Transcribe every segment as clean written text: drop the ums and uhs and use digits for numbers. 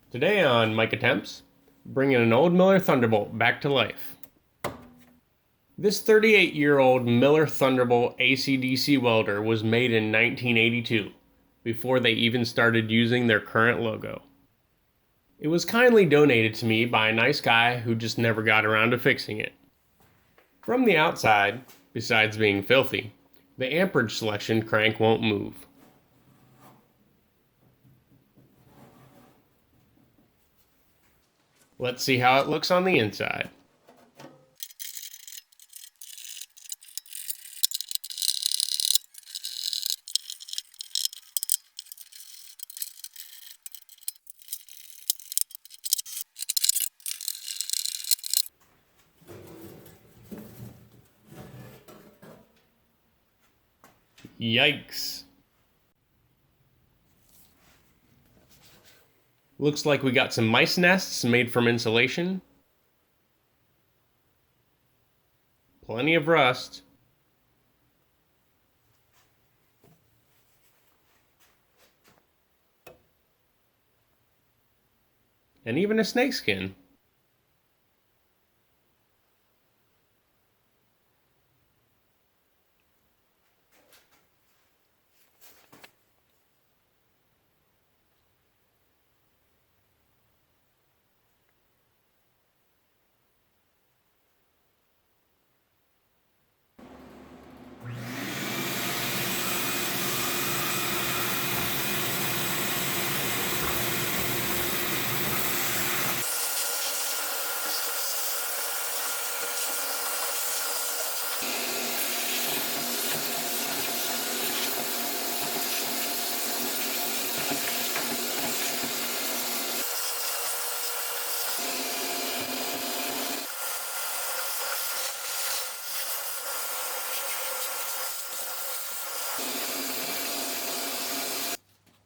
Today on Mike Attempts, bringing an old Miller Thunderbolt back to life. This 38-year-old Miller Thunderbolt AC/DC welder was made in 1982, before they even started using their current logo. It was kindly donated to me by a nice guy who just never got around to fixing it. From the outside, besides being filthy, the amperage selection crank won't move. Let's see how it looks on the inside. Yikes. Looks like we got some mice nests made from insulation. Plenty of rust. And even a snakeskin.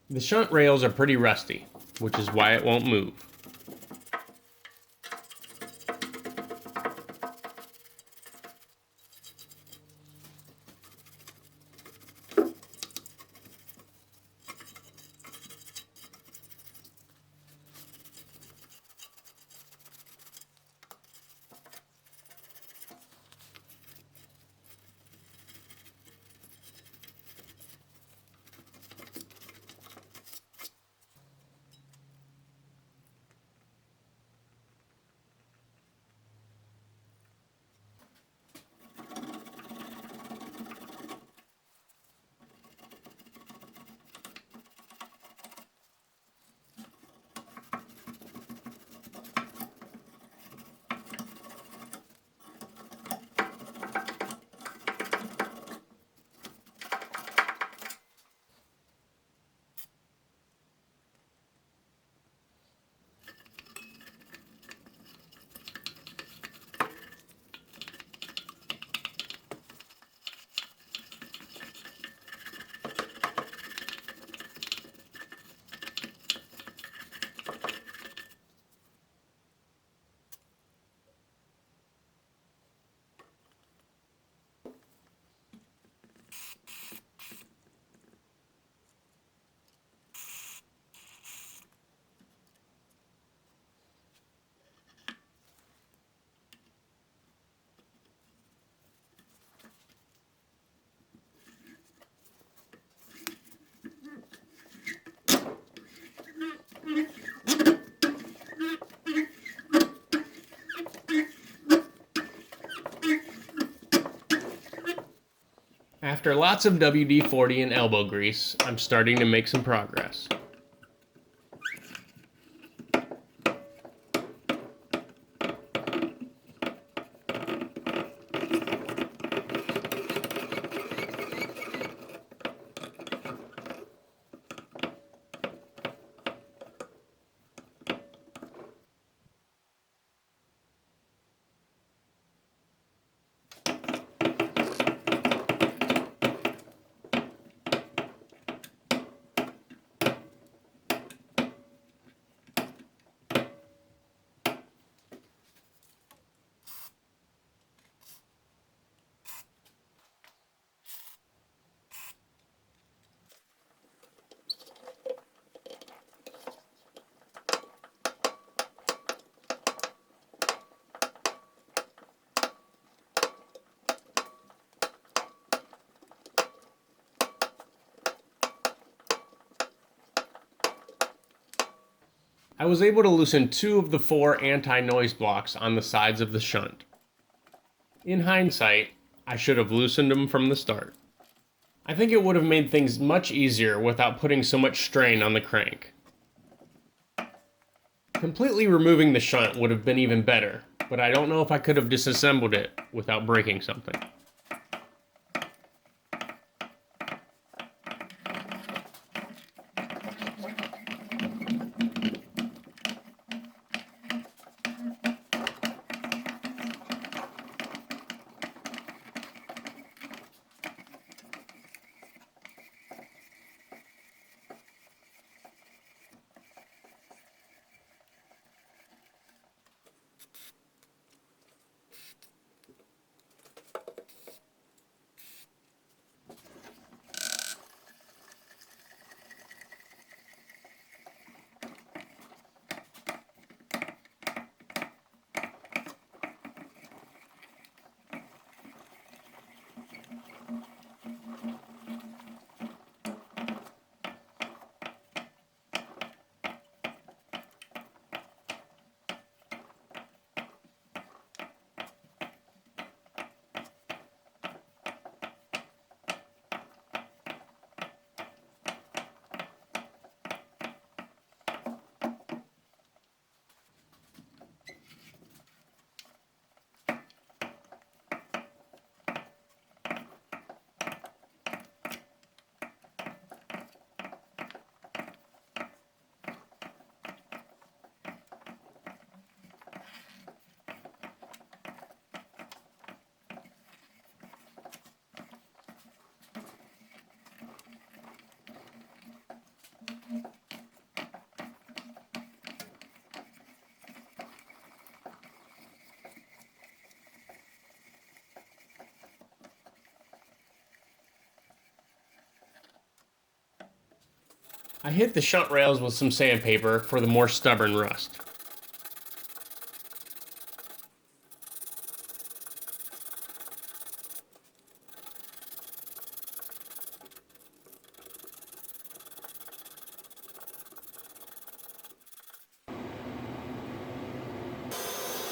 The shunt rails are pretty rusty, which is why it won't move. After lots of WD-40 and elbow grease, I'm starting to make some progress. I was able to loosen 2 of the 4 anti-noise blocks on the sides of the shunt. In hindsight, I should have loosened them from the start. I think it would have made things much easier without putting so much strain on the crank. Completely removing the shunt would have been even better, but I don't know if I could have disassembled it without breaking something. I hit the shunt rails with some sandpaper for the more stubborn rust.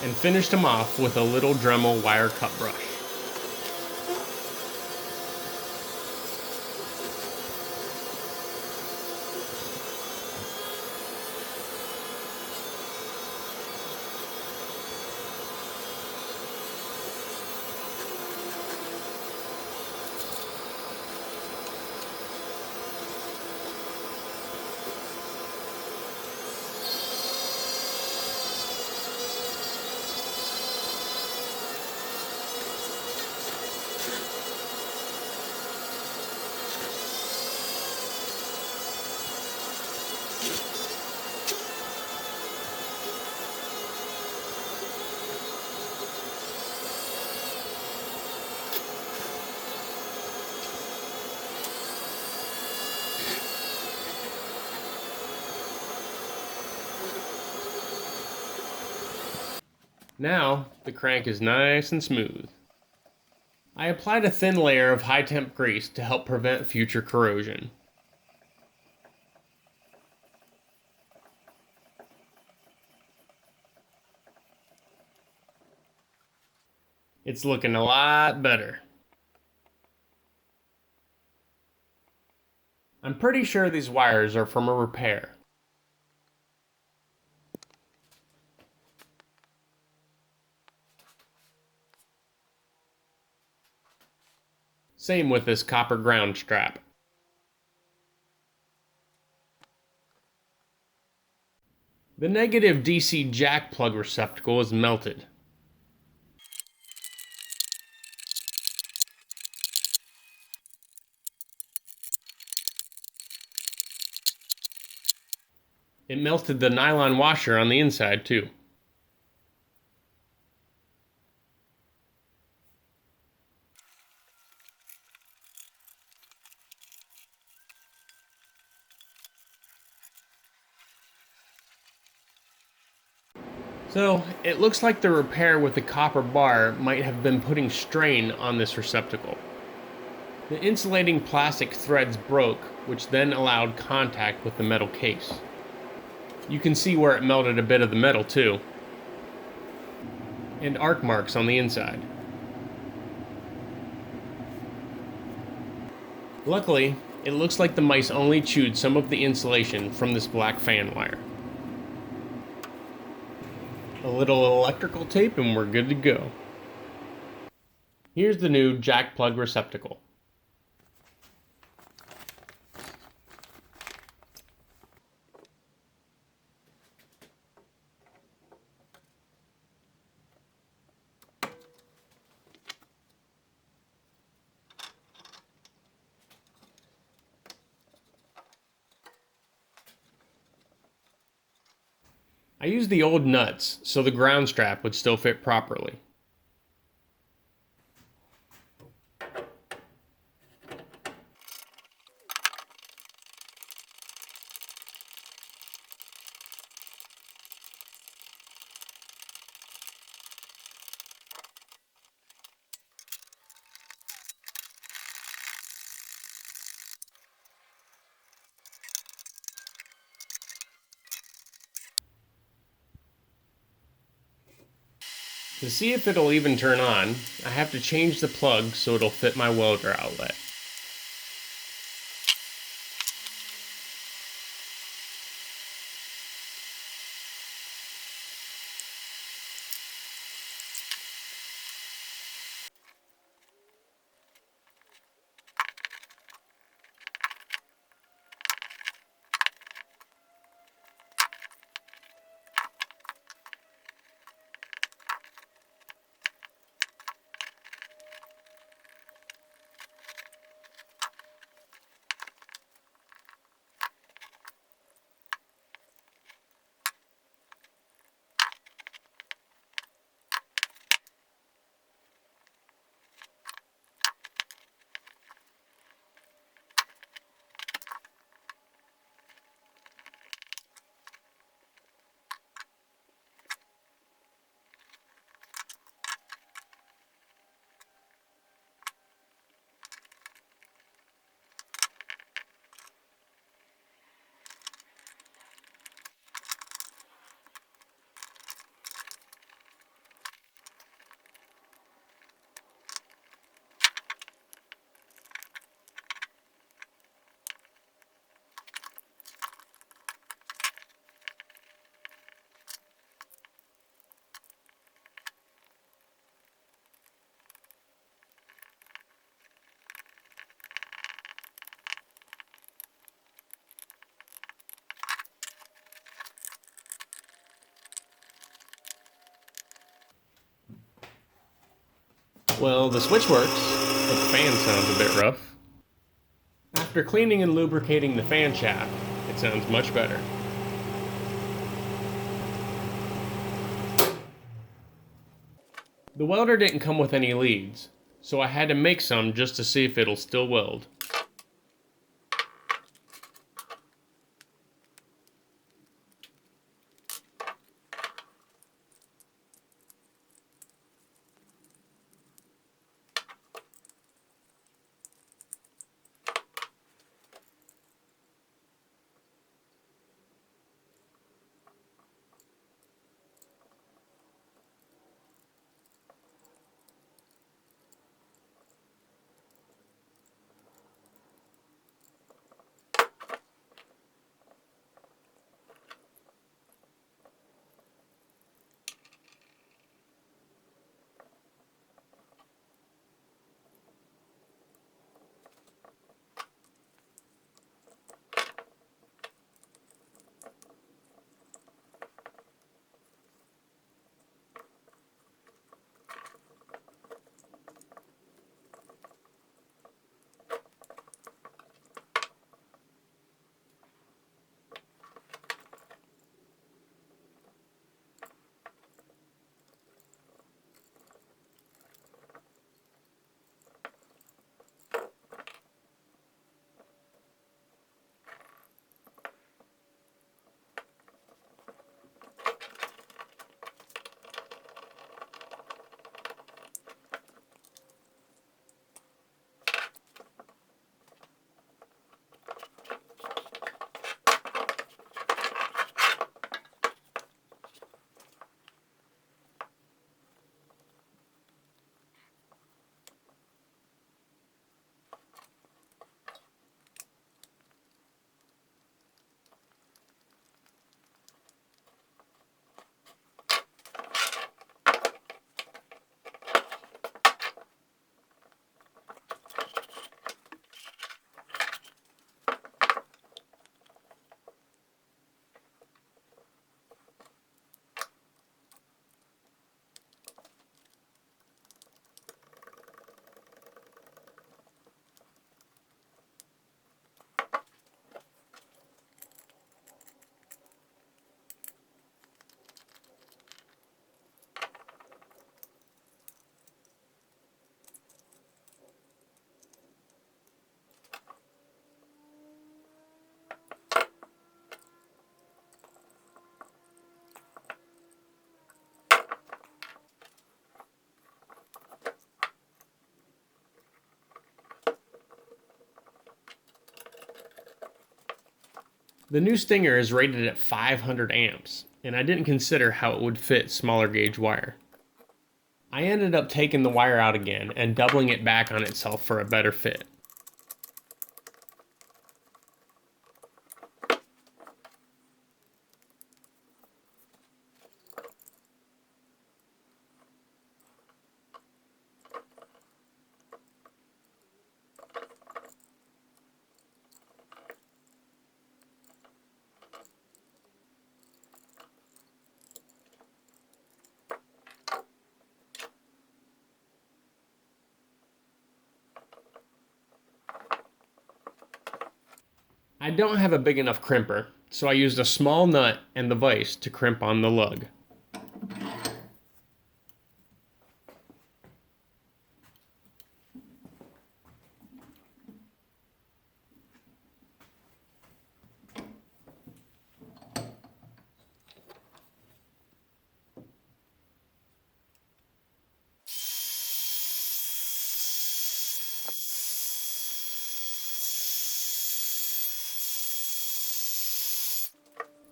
And finished them off with a little Dremel wire cut brush. Now, the crank is nice and smooth. I applied a thin layer of high-temp grease to help prevent future corrosion. It's looking a lot better. I'm pretty sure these wires are from a repair. Same with this copper ground strap. The negative DC jack plug receptacle is melted. It melted the nylon washer on the inside too. So, it looks like the repair with the copper bar might have been putting strain on this receptacle. The insulating plastic threads broke, which then allowed contact with the metal case. You can see where it melted a bit of the metal too, and arc marks on the inside. Luckily, it looks like the mice only chewed some of the insulation from this black fan wire. A little electrical tape and we're good to go. Here's the new jack plug receptacle. I used the old nuts so the ground strap would still fit properly. To see if it'll even turn on, I have to change the plug so it'll fit my welder outlet. Well, the switch works, but the fan sounds a bit rough. After cleaning and lubricating the fan shaft, it sounds much better. The welder didn't come with any leads, so I had to make some just to see if it'll still weld. The new Stinger is rated at 500 amps, and I didn't consider how it would fit smaller gauge wire. I ended up taking the wire out again and doubling it back on itself for a better fit. I don't have a big enough crimper, so I used a small nut and the vise to crimp on the lug.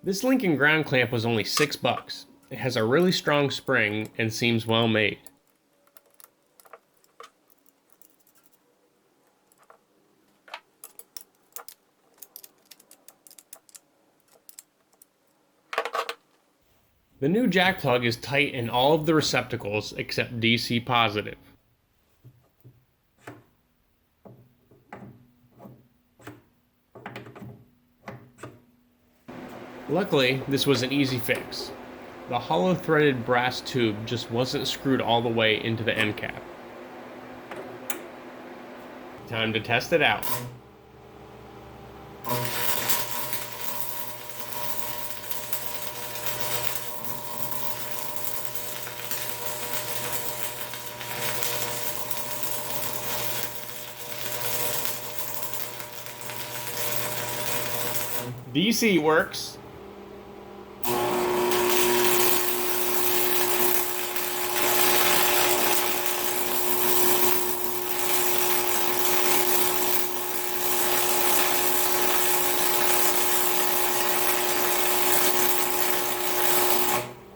This Lincoln ground clamp was only $6. It has a really strong spring and seems well made. The new jack plug is tight in all of the receptacles except DC positive. Luckily, this was an easy fix. The hollow threaded brass tube just wasn't screwed all the way into the end cap. Time to test it out. DC works.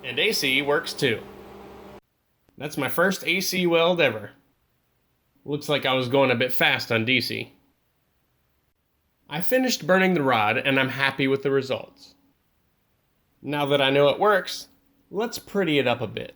And AC works too. That's my first AC weld ever. Looks like I was going a bit fast on DC. I finished burning the rod and I'm happy with the results. Now that I know it works, let's pretty it up a bit.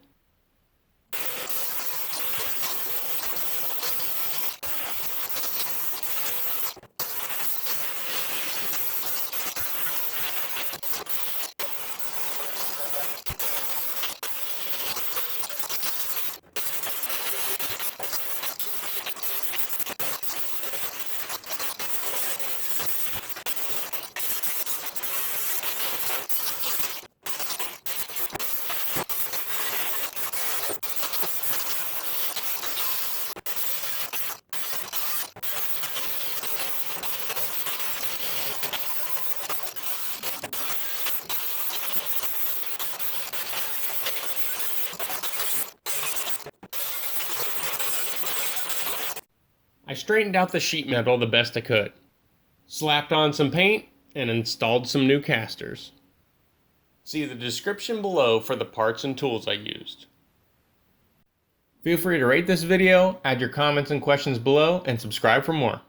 I straightened out the sheet metal the best I could, slapped on some paint, and installed some new casters. See the description below for the parts and tools I used. Feel free to rate this video, add your comments and questions below, and subscribe for more.